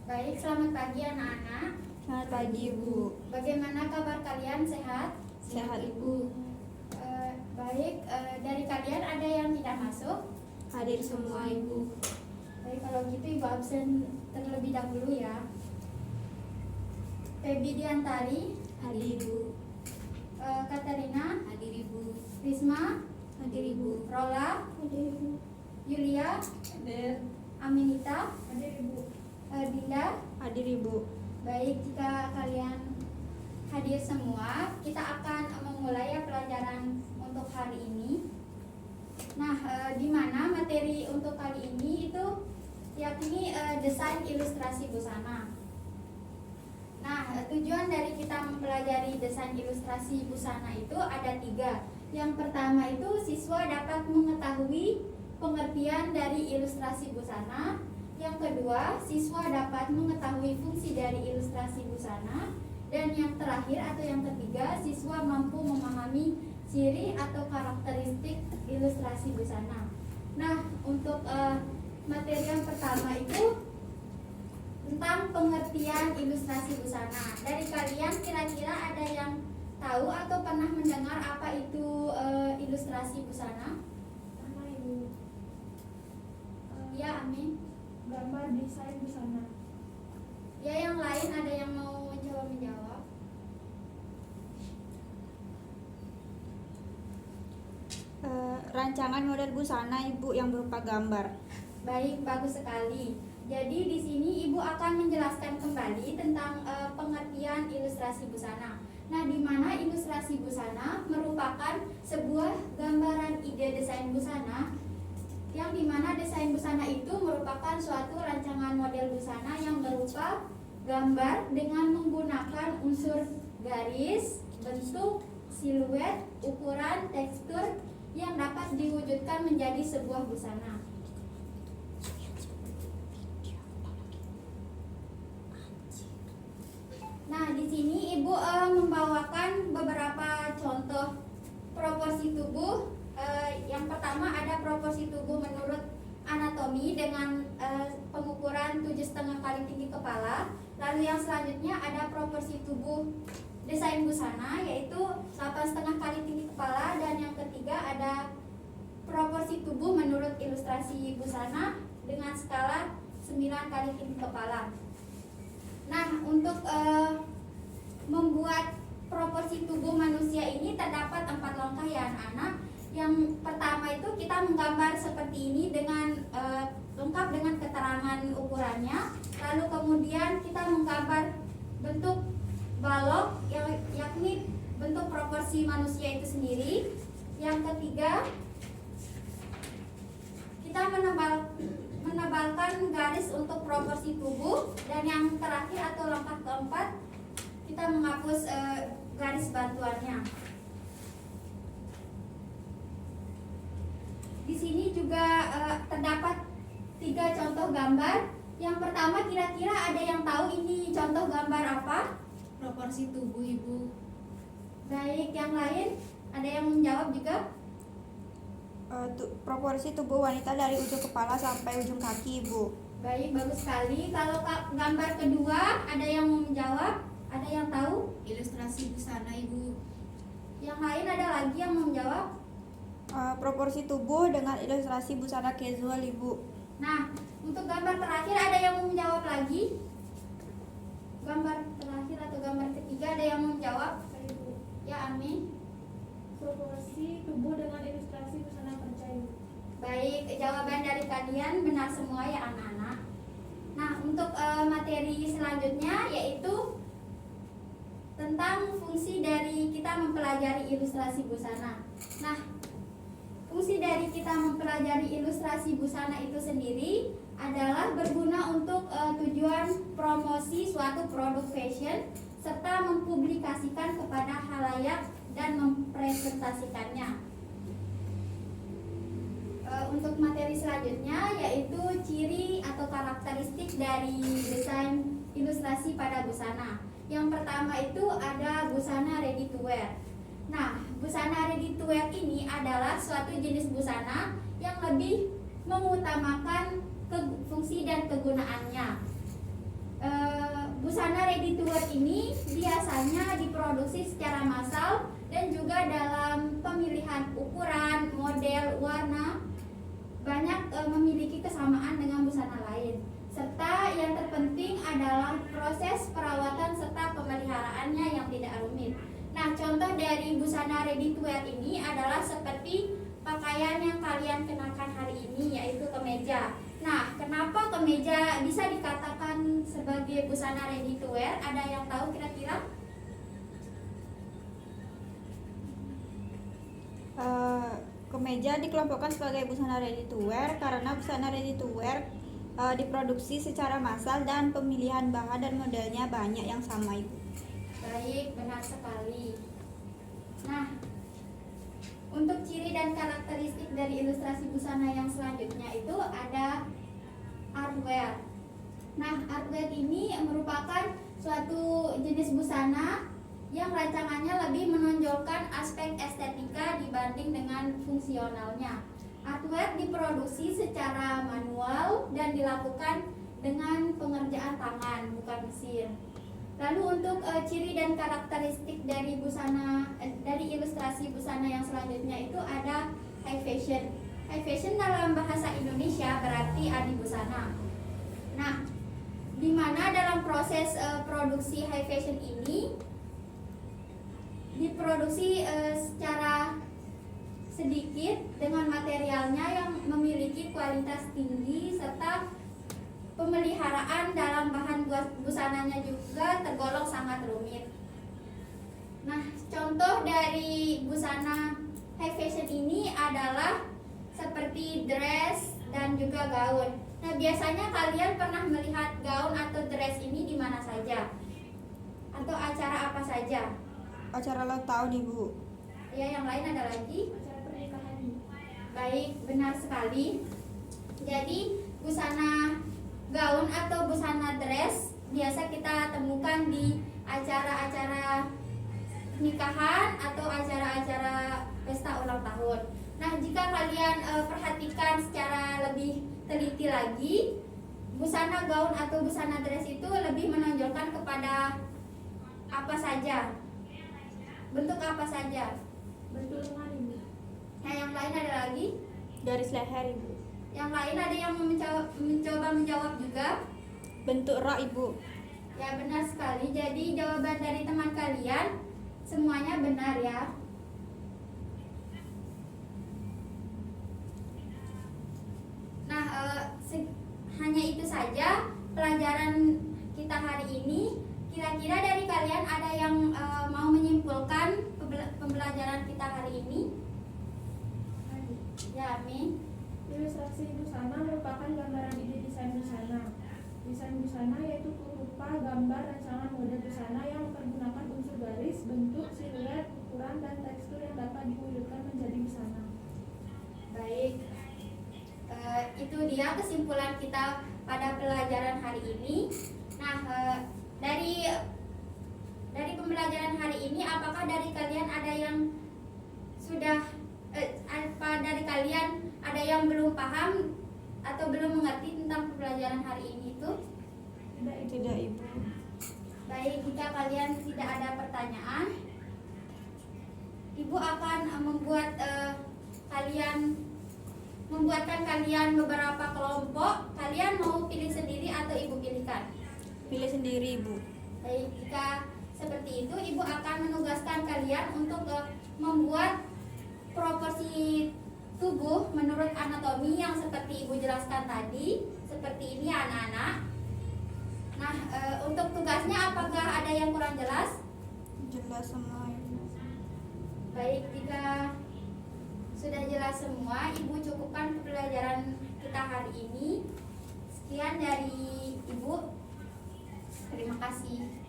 Baik, selamat pagi anak-anak. Selamat pagi, Ibu. Bagaimana kabar kalian? Sehat? Sehat, Ibu. Dari kalian ada yang tidak masuk? Hadir semua, Ibu. Baik, kalau gitu Ibu absen terlebih dahulu ya. Febi Diantari, Hadir, Ibu. Katarina, Hadir, Ibu. Risma, Hadir, Ibu. Rola, Hadir, Ibu. Yulia, Hadir. Aminita, Hadir, Ibu. Dinda. Hadir, Ibu. Baik, jika kalian hadir semua, kita akan memulai pelajaran untuk hari ini. Nah, di mana materi untuk kali ini itu yakni desain ilustrasi busana. Nah, tujuan dari kita mempelajari desain ilustrasi busana itu ada 3. Yang pertama itu siswa dapat mengetahui pengertian dari ilustrasi busana. Yang kedua, siswa dapat mengetahui fungsi dari ilustrasi busana. Dan yang terakhir atau yang ketiga, siswa mampu memahami ciri atau karakteristik ilustrasi busana. Nah, untuk materi yang pertama itu tentang pengertian ilustrasi busana. Dari kalian kira-kira ada yang tahu atau pernah mendengar apa itu ilustrasi busana? Sama, Ibu. Ya, Amin. Gambar desain busana. Ya, yang lain ada yang mau mencoba menjawab? Rancangan model busana, Ibu, yang berupa gambar. Baik, bagus sekali. Jadi di sini Ibu akan menjelaskan kembali tentang pengertian ilustrasi busana. Nah, di mana ilustrasi busana merupakan sebuah gambaran ide desain busana, yang dimana desain busana itu merupakan suatu rancangan model busana yang berupa gambar dengan menggunakan unsur garis, bentuk, siluet, ukuran, tekstur yang dapat diwujudkan menjadi sebuah busana. Nah, di sini Ibu membawakan beberapa contoh proporsi tubuh. Yang pertama ada proporsi tubuh menurut anatomi dengan pengukuran 7,5 kali tinggi kepala. Lalu yang selanjutnya ada proporsi tubuh desain busana, yaitu 8,5 kali tinggi kepala. Dan yang ketiga ada proporsi tubuh menurut ilustrasi busana dengan skala 9 kali tinggi kepala. Nah, untuk membuat proporsi tubuh manusia ini terdapat 4 langkah ya anak-anak. Yang pertama itu kita menggambar seperti ini dengan lengkap dengan keterangan ukurannya. Lalu kemudian kita menggambar bentuk balok yakni bentuk proporsi manusia itu sendiri. Yang ketiga, kita menebalkan garis untuk proporsi tubuh. Dan yang terakhir atau langkah keempat, kita menghapus garis bantuannya. Di sini juga terdapat 3 contoh gambar. Yang pertama, kira-kira ada yang tahu ini contoh gambar apa? Proporsi tubuh, Ibu. Baik, yang lain ada yang menjawab juga? Proporsi tubuh wanita dari ujung kepala sampai ujung kaki, Ibu. Baik, bagus sekali. Kalau gambar kedua ada yang mau menjawab? Ada yang tahu? Ilustrasi busana, Ibu. Yang lain ada lagi yang mau menjawab? Proporsi tubuh dengan ilustrasi busana casual, Ibu. Nah, untuk gambar terakhir ada yang mau menjawab lagi? Gambar terakhir atau gambar ketiga ada yang mau menjawab? Ya, Amin. Proporsi tubuh dengan ilustrasi busana percaya. Baik, jawaban dari kalian benar semua ya anak-anak. Nah, untuk materi selanjutnya yaitu tentang fungsi dari kita mempelajari ilustrasi busana. Nah, fungsi dari kita mempelajari ilustrasi busana itu sendiri adalah berguna untuk tujuan promosi suatu produk fashion serta mempublikasikan kepada khalayak dan mempresentasikannya. Untuk materi selanjutnya yaitu ciri atau karakteristik dari desain ilustrasi pada busana. Yang pertama itu ada busana ready to wear. Nah, busana ready to wear ini adalah suatu jenis busana yang lebih mengutamakan fungsi dan kegunaannya. busana ready to wear ini biasanya diproduksi secara massal dan juga dalam pemilihan ukuran, model, warna banyak memiliki kesamaan dengan busana lain. Serta yang terpenting adalah proses perawatan serta pemeliharaannya yang tidak rumit. Nah, contoh dari busana ready to wear ini adalah seperti pakaian yang kalian kenakan hari ini, yaitu kemeja. Nah, kenapa kemeja bisa dikatakan sebagai busana ready to wear? Ada yang tahu kira-kira? Kemeja dikelompokkan sebagai busana ready to wear karena busana ready to wear diproduksi secara massal dan pemilihan bahan dan modelnya banyak yang sama, Ibu. Baik, benar sekali. Nah, untuk ciri dan karakteristik dari ilustrasi busana yang selanjutnya itu ada artwear. Nah, artwear ini merupakan suatu jenis busana yang rancangannya lebih menonjolkan aspek estetika dibanding dengan fungsionalnya. Artwear diproduksi secara manual dan dilakukan dengan pengerjaan tangan, bukan mesin. Lalu untuk ciri dan karakteristik dari busana dari ilustrasi busana yang selanjutnya itu ada high fashion. High fashion dalam bahasa Indonesia berarti adi busana. Nah, di mana dalam proses produksi high fashion ini diproduksi secara sedikit dengan materialnya yang memiliki kualitas tinggi serta pemeliharaan dalam bahan busananya juga tergolong sangat rumit. Nah, contoh dari busana high fashion ini adalah seperti dress dan juga gaun. Nah, biasanya kalian pernah melihat gaun atau dress ini di mana saja? Atau acara apa saja? Acara ulang tahun, Ibu. Ya, yang lain ada lagi? Acara pernikahan. Baik, benar sekali. Jadi, busana gaun atau busana dress biasa kita temukan di acara-acara nikahan atau acara-acara pesta ulang tahun. Nah, jika kalian perhatikan secara lebih teliti lagi, busana gaun atau busana dress itu lebih menonjolkan kepada apa saja? Bentuk apa saja? Bentuk lengan, Ibu. Nah, yang lain ada lagi? Garis leher, Ibu. Yang lain ada yang mencoba menjawab juga? Bentuk rak, Ibu. Ya, benar sekali. Jadi jawaban dari teman kalian semuanya benar ya. Nah, hanya itu saja pelajaran kita hari ini. Kira-kira dari kalian ada yang mau menyimpulkan pembelajaran kita hari ini? Ya, Amin. Ilustrasi busana merupakan gambaran ide desain busana. Desain busana yaitu rupa, gambar, rancangan model busana yang mempergunakan unsur garis, bentuk, siluet, ukuran, dan tekstur yang dapat diwujudkan menjadi busana. Baik, itu dia kesimpulan kita pada pelajaran hari ini. Nah, dari pembelajaran hari ini, apakah dari kalian ada yang sudah dari kalian ada yang belum paham atau belum mengerti tentang pembelajaran hari ini itu? Tidak, Ibu. Baik, jika kalian tidak ada pertanyaan, Ibu akan membuatkan kalian beberapa kelompok. Kalian mau pilih sendiri atau Ibu pilihkan? Pilih sendiri, Ibu. Baik, jika seperti itu, Ibu akan menugaskan kalian untuk membuat proporsi tubuh menurut anatomi yang seperti Ibu jelaskan tadi. Seperti ini anak-anak. Nah, untuk tugasnya apakah ada yang kurang jelas? Jelas semua, Ibu. Baik, jika sudah jelas semua, Ibu cukupkan pelajaran kita hari ini. Sekian dari Ibu. Terima kasih.